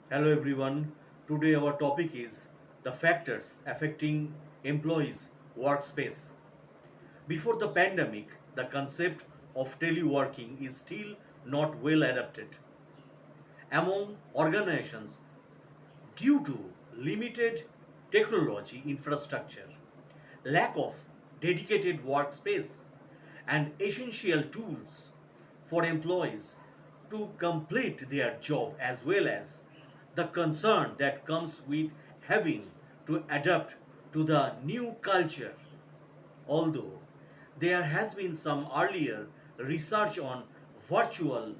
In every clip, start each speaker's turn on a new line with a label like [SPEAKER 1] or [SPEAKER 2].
[SPEAKER 1] Hello everyone. Today our topic is the factors affecting employees' workspace. Before the pandemic, the concept of teleworking is still not well adapted among organizations due to limited technology infrastructure, lack of dedicated workspace, and essential tools for employees to complete their job, as well as the concern that comes with having to adapt to the new culture. Although there has been some earlier research on virtual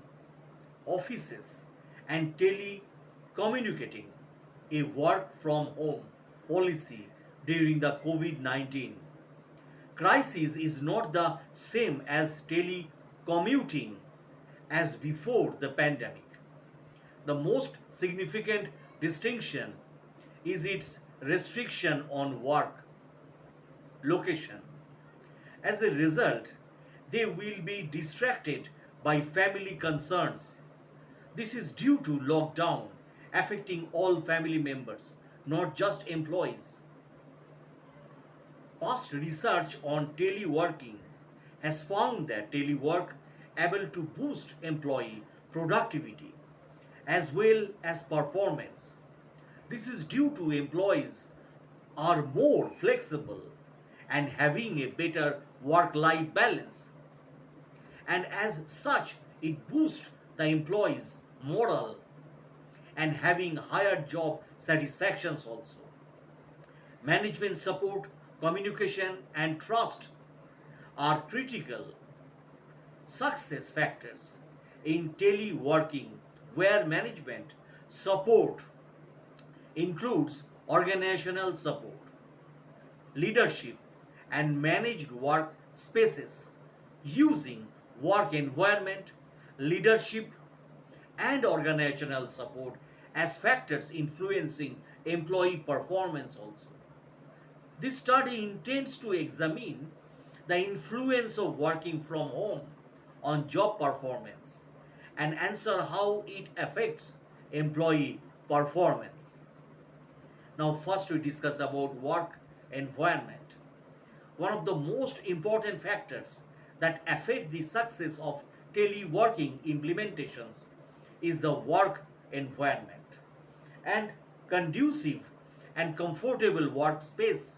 [SPEAKER 1] offices and telecommunicating, a work from home policy during the COVID 19 crisis is not the same as telecommuting as before the pandemic. The most significant distinction is its restriction on work location. As a result, they will be distracted by family concerns. This is due to lockdown affecting all family members, not just employees. Past research on teleworking has found that telework able to boost employee productivity as well as performance. This is due to employees are more flexible and having a better work life balance, and as such it boosts the employees morale and having higher job satisfactions also. Management support, communication and trust are critical success factors in teleworking, where management support includes organizational support, leadership, and managed work spaces using work environment, leadership, and organizational support as factors influencing employee performance also. This study intends to examine the influence of working from home on job performance and answer how it affects employee performance. Now, first we discuss about work environment. One of the most important factors that affect the success of teleworking implementations is the work environment. And conducive and comfortable workspace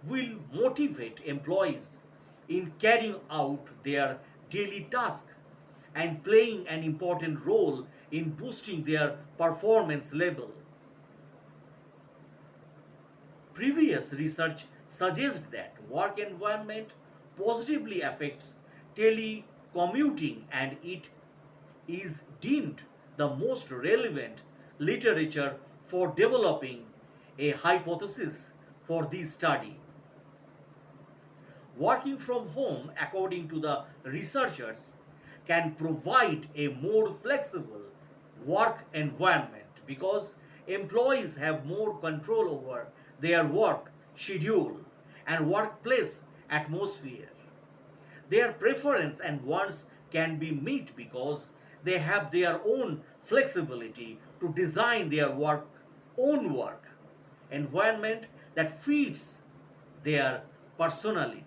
[SPEAKER 1] will motivate employees in carrying out their daily task and playing an important role in boosting their performance level. Previous research suggests that work environment positively affects telecommuting, and it is deemed the most relevant literature for developing a hypothesis for this study. Working from home, according to the researchers, can provide a more flexible work environment because employees have more control over their work schedule and workplace atmosphere. Their preference and wants can be met because they have their own flexibility to design their work environment that fits their personality.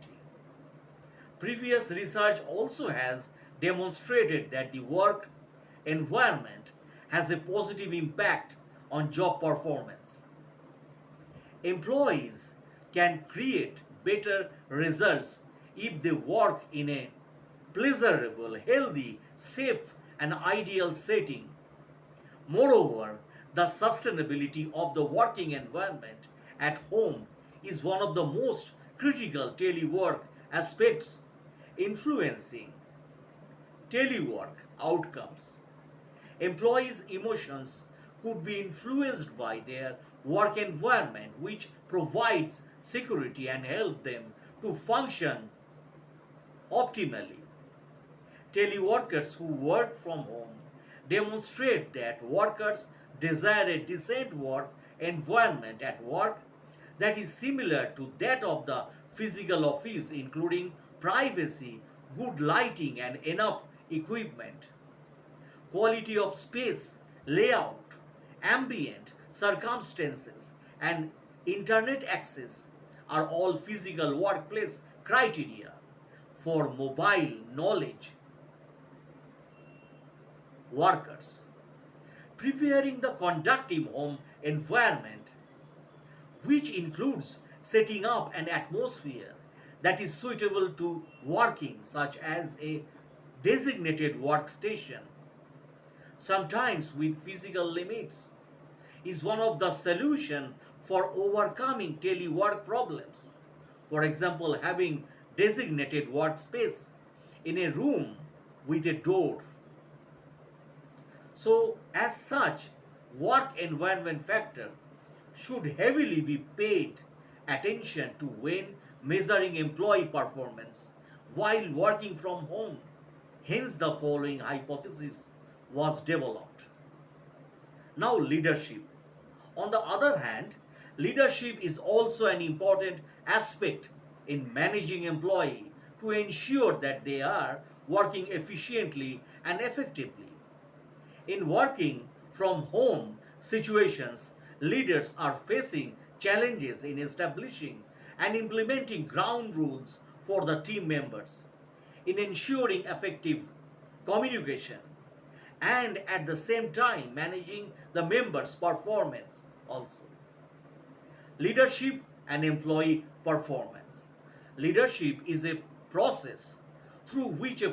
[SPEAKER 1] Previous research also has demonstrated that the work environment has a positive impact on job performance. Employees can create better results if they work in a pleasurable, healthy, safe, and ideal setting. Moreover, the sustainability of the working environment at home is one of the most critical telework aspects influencing telework outcomes. Employees' emotions could be influenced by their work environment, which provides security and help them to function optimally. Teleworkers who work from home demonstrate that workers desire a decent work environment at work that is similar to that of the physical office, including privacy, good lighting, and enough equipment. Quality of space, layout, ambient circumstances, and internet access are all physical workplace criteria for mobile knowledge workers. Preparing the conductive home environment, which includes setting up an atmosphere that is suitable to working, such as a designated workstation, sometimes with physical limits, is one of the solutions for overcoming telework problems. For example, having designated workspace in a room with a door. So, as such, work environment factor should heavily be paid attention to when measuring employee performance while working from home. Hence, the following hypothesis was developed. Now, leadership. On the other hand, leadership is also an important aspect in managing employee to ensure that they are working efficiently and effectively. In working from home situations, leaders are facing challenges in establishing and implementing ground rules for the team members, in ensuring effective communication, and at the same time managing the members' performance also. Leadership and employee performance. Leadership is a process through which a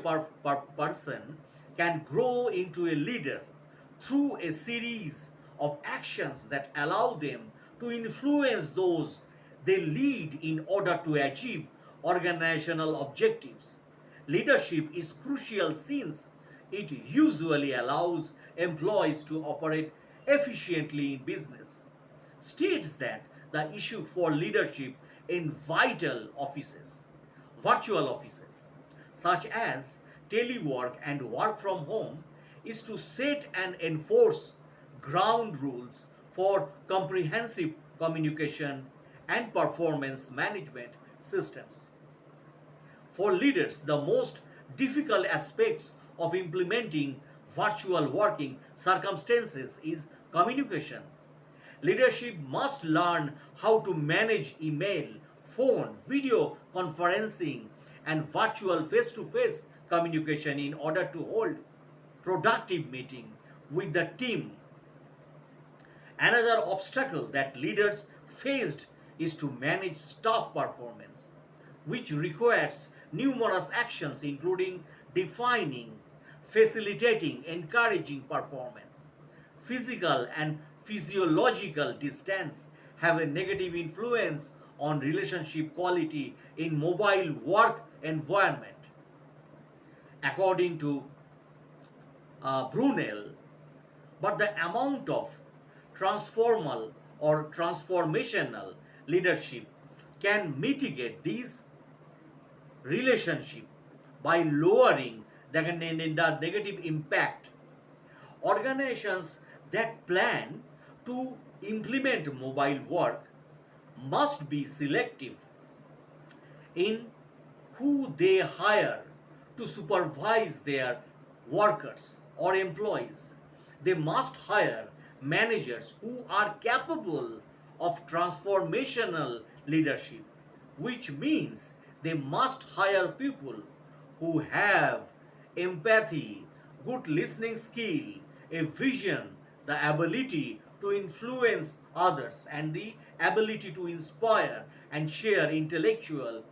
[SPEAKER 1] person can grow into a leader through a series of actions that allow them to influence those they lead in order to achieve organizational objectives. Leadership is crucial since it usually allows employees to operate efficiently in business. States that the issue for leadership in virtual offices, such as telework and work from home, is to set and enforce ground rules for comprehensive communication and performance management systems. For leaders, the most difficult aspects of implementing virtual working circumstances is communication. Leadership must learn how to manage email, phone, video conferencing, and virtual face to face communication in order to hold productive meeting with the team. Another obstacle that leaders faced is to manage staff performance, which requires numerous actions including defining, facilitating, encouraging performance. Physical and physiological distance have a negative influence on relationship quality in mobile work environment. According to Brunel, but the amount of transformal or transformational leadership can mitigate these relationship by lowering the negative impact. Organizations that plan to implement mobile work must be selective in who they hire to supervise their workers or employees. They must hire managers who are capable of transformational leadership, which means they must hire people who have empathy, good listening skill, a vision, the ability to influence others, and the ability to inspire and share intellectual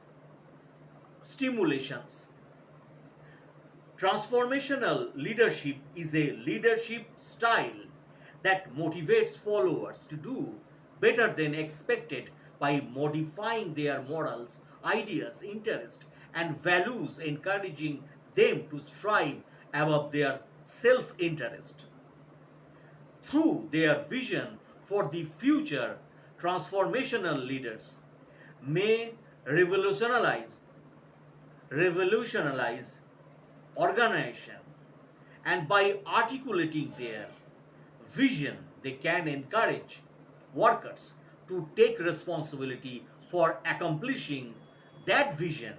[SPEAKER 1] stimulations. Transformational leadership is a leadership style that motivates followers to do better than expected by modifying their morals, ideas, interests, and values, encouraging them to strive above their self interest. Through their vision for the future, transformational leaders may revolutionize revolutionize organization, and by articulating their vision they can encourage workers to take responsibility for accomplishing that vision.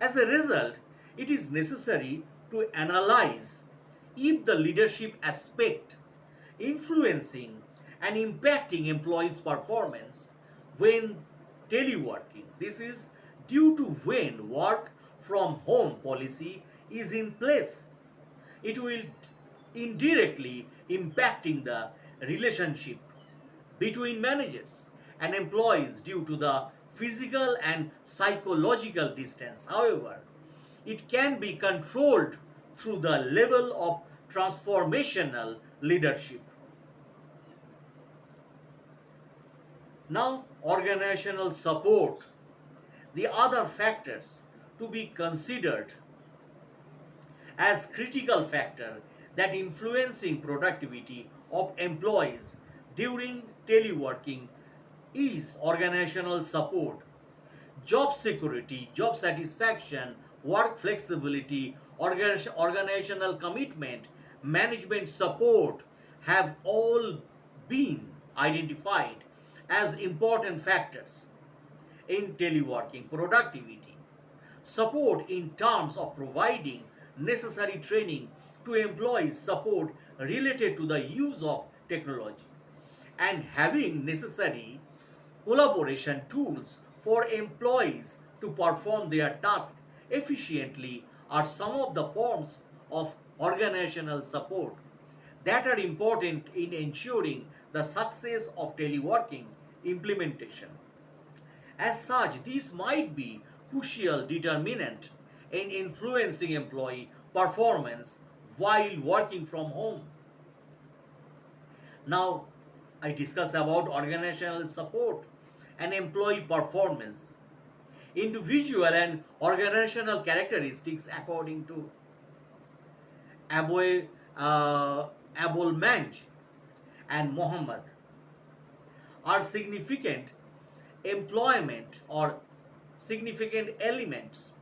[SPEAKER 1] As a result, it is necessary to analyze if the leadership aspect influencing and impacting employees' performance when teleworking. This is due to when work from home policy is in place. It will indirectly impacting the relationship between managers and employees due to the physical and psychological distance. However, it can be controlled through the level of transformational leadership. Now, organizational support. The other factors to be considered as critical factor that influencing productivity of employees during teleworking is organizational support, job security, job satisfaction, work flexibility, organizational commitment, management support have all been identified as important factors in teleworking productivity. Support in terms of providing necessary training to employees, support related to the use of technology, and having necessary collaboration tools for employees to perform their tasks efficiently are some of the forms of organizational support that are important in ensuring the success of teleworking implementation. As such, these might be crucial determinant in influencing employee performance while working from home. Now, I discuss about organizational support and employee performance. Individual and organizational characteristics according to Aboy, Abol Manj and Mohammed are significant employment or significant elements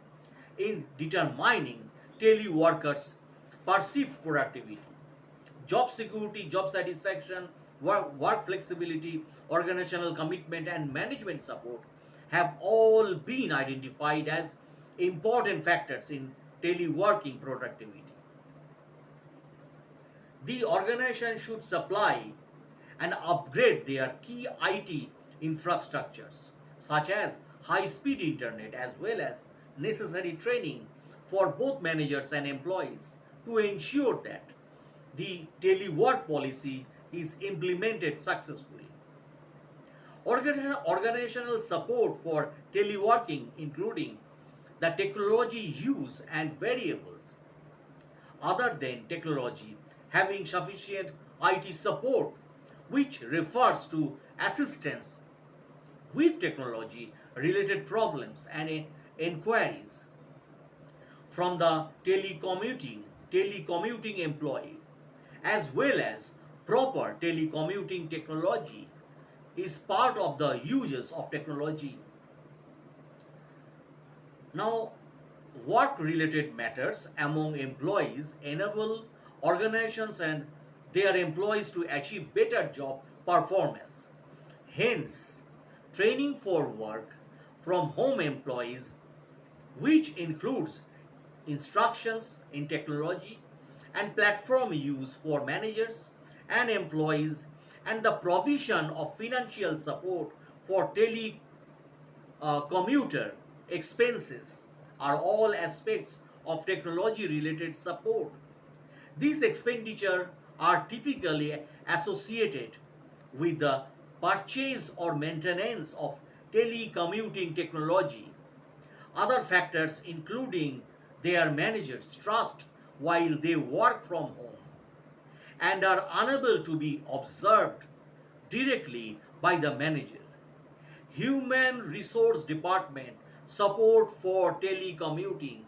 [SPEAKER 1] in determining teleworkers' perceived productivity. Job security, job satisfaction, work flexibility, organizational commitment, and management support have all been identified as important factors in teleworking productivity. The organization should supply and upgrade their key IT infrastructures, such as high speed internet, as well as necessary training for both managers and employees to ensure that the telework policy is implemented successfully. Organizational support for teleworking, including the technology use and variables other than technology, having sufficient IT support, which refers to assistance with technology related problems and inquiries from the telecommuting employee, as well as proper telecommuting technology is part of the uses of technology. Now, work related matters among employees enable organizations and their employees to achieve better job performance. Hence, training for work from home employees, which includes instructions in technology and platform use for managers and employees, and the provision of financial support for commuter expenses are all aspects of technology related support. These expenditures are typically associated with the purchase or maintenance of telecommuting technology. Other factors including their managers' trust while they work from home and are unable to be observed directly by the manager. Human resource department support for telecommuting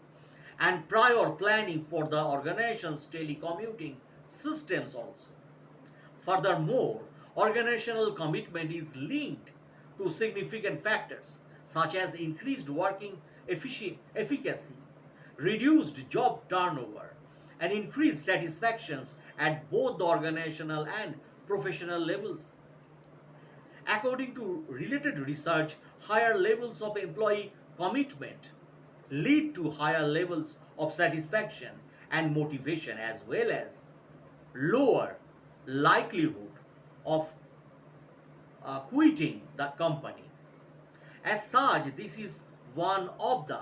[SPEAKER 1] and prior planning for the organization's telecommuting systems also. Furthermore, organizational commitment is linked to significant factors such as increased working efficacy, reduced job turnover, and increased satisfactions at both the organizational and professional levels. According to related research, higher levels of employee commitment lead to higher levels of satisfaction and motivation, as well as lower likelihood of quitting the company. As such, this is one of the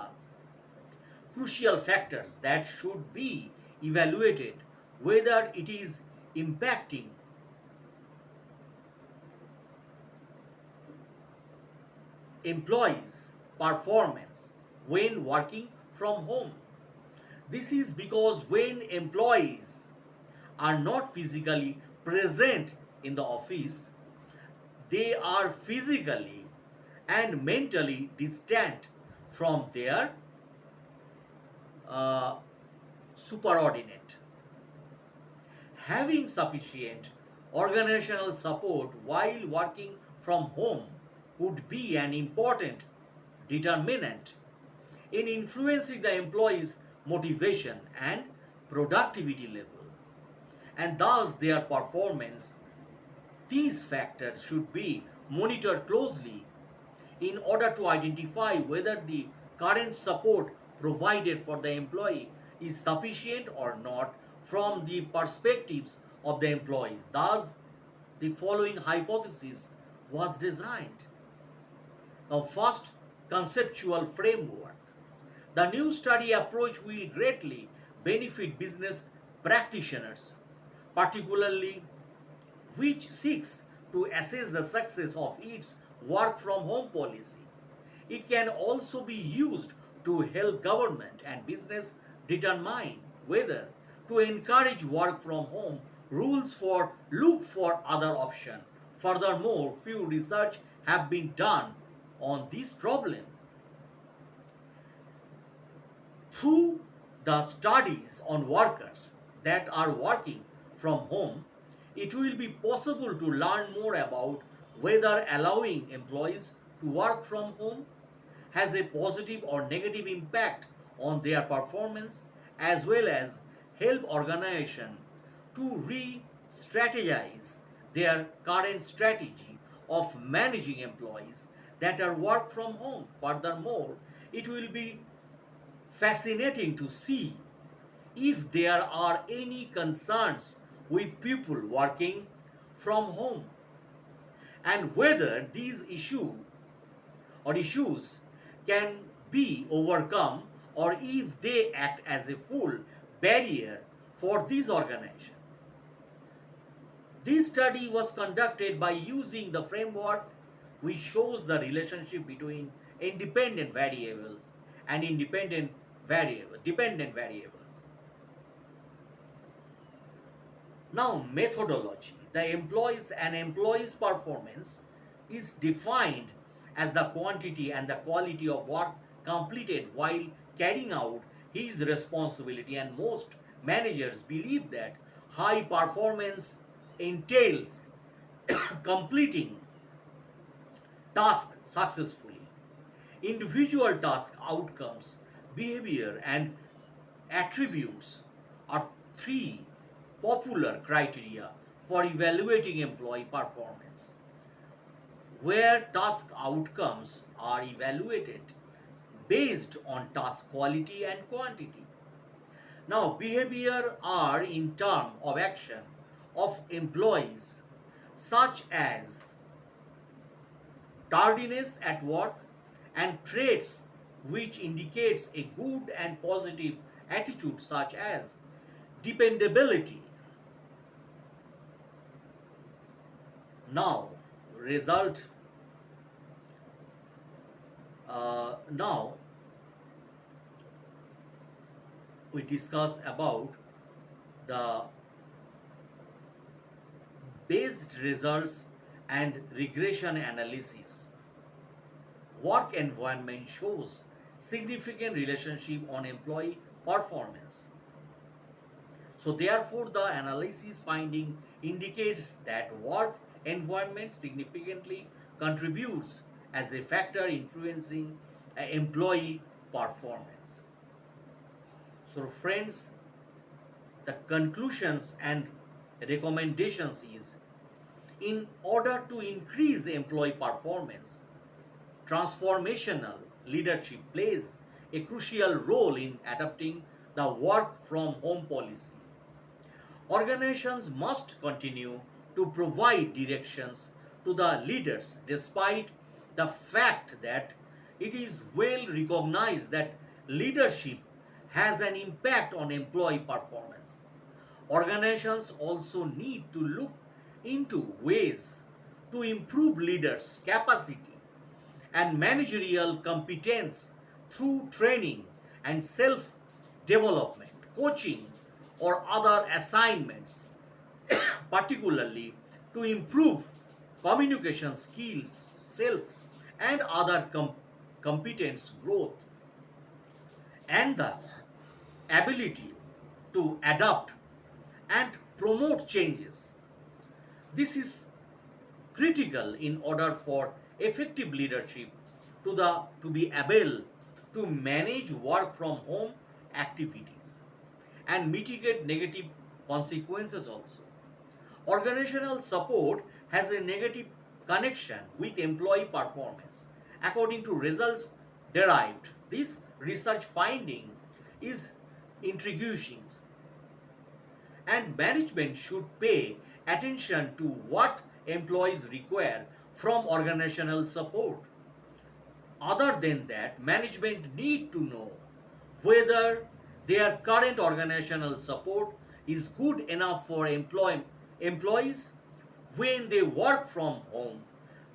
[SPEAKER 1] crucial factors that should be evaluated whether it is impacting employees' performance when working from home. This is because when employees are not physically present in the office, they are physically and mentally distant from their uh, superordinate. Having sufficient organizational support while working from home could be an important determinant in influencing the employee's motivation and productivity level, and thus their performance. These factors should be monitored closely in order to identify whether the current support provided for the employee is sufficient or not from the perspectives of the employees. Thus, the following hypothesis was designed. Now, first, conceptual framework. The new study approach will greatly benefit business practitioners, particularly which seeks to assess the success of its work from home policy. It can also be used to help government and business determine whether to encourage work from home rules for look for other options. Furthermore, few research have been done on this problem. Through the studies on workers that are working from home, it will be possible to learn more about whether allowing employees to work from home has a positive or negative impact on their performance, as well as help organization to re-strategize their current strategy of managing employees that are work from home. Furthermore, it will be fascinating to see if there are any concerns with people working from home and whether these issues can be overcome or if they act as a full barrier for this organization. This study was conducted by using the framework which shows the relationship between independent variables and dependent variables. Now, methodology. The employee's performance is defined as the quantity and the quality of work completed while carrying out his responsibility, and most managers believe that high performance entails completing task successfully. Individual task outcomes, behavior, and attributes are three popular criteria for evaluating employee performance, where task outcomes are evaluated based on task quality and quantity. Now, behavior are in terms of action of employees such as tardiness at work and traits which indicates a good and positive attitude such as dependability. Now, result. Now we discuss about the based results and regression analysis. Work environment shows significant relationship on employee performance. So therefore the analysis finding indicates that work environment significantly contributes as a factor influencing employee performance. So friends, the conclusions and recommendations is, in order to increase employee performance, transformational leadership plays a crucial role in adopting the work from home policy. Organizations must continue to provide directions to the leaders despite the fact that it is well recognized that leadership has an impact on employee performance. Organizations also need to look into ways to improve leaders' capacity and managerial competence through training and self development, coaching, or other assignments, particularly to improve communication skills, self and other competence growth, and the ability to adapt and promote changes. This is critical in order for effective leadership to be able to manage work from home activities and mitigate negative consequences also. Organizational support has a negative connection with employee performance. According to results derived, this research finding is intriguing, and management should pay attention to what employees require from organizational support. Other than that, management need to know whether their current organizational support is good enough for employees when they work from home.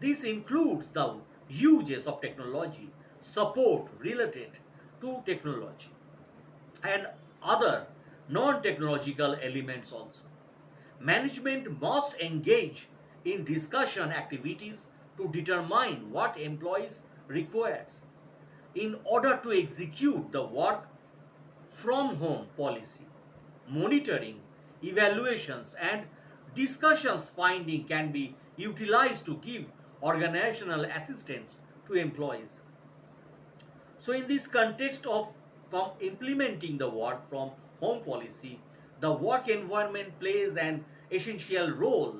[SPEAKER 1] This includes the uses of technology, support related to technology, and other non technological elements also. Management must engage in discussion activities to determine what employees requires in order to execute the work from home policy. Monitoring, evaluations and discussions finding can be utilized to give organizational assistance to employees. So, in this context of implementing the work from home policy, the work environment plays an essential role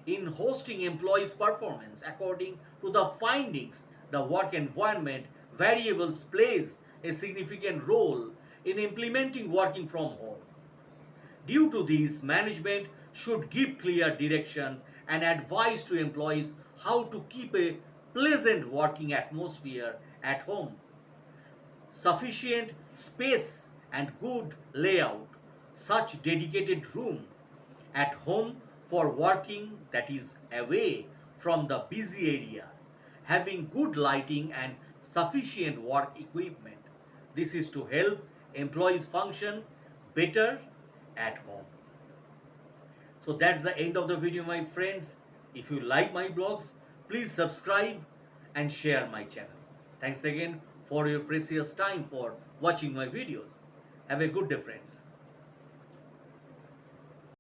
[SPEAKER 1] in hosting employees' performance. According to the findings, the work environment variables plays a significant role in implementing working from home. Due to this, management should give clear direction and advice to employees how to keep a pleasant working atmosphere at home. Sufficient space and good layout, such dedicated room at home for working that is away from the busy area, having good lighting and sufficient work equipment. This is to help employees function better at home. So that's the end of the video, my friends. If you like my blogs, please subscribe and share my channel. Thanks again for your precious time for watching my videos. Have a good day, friends.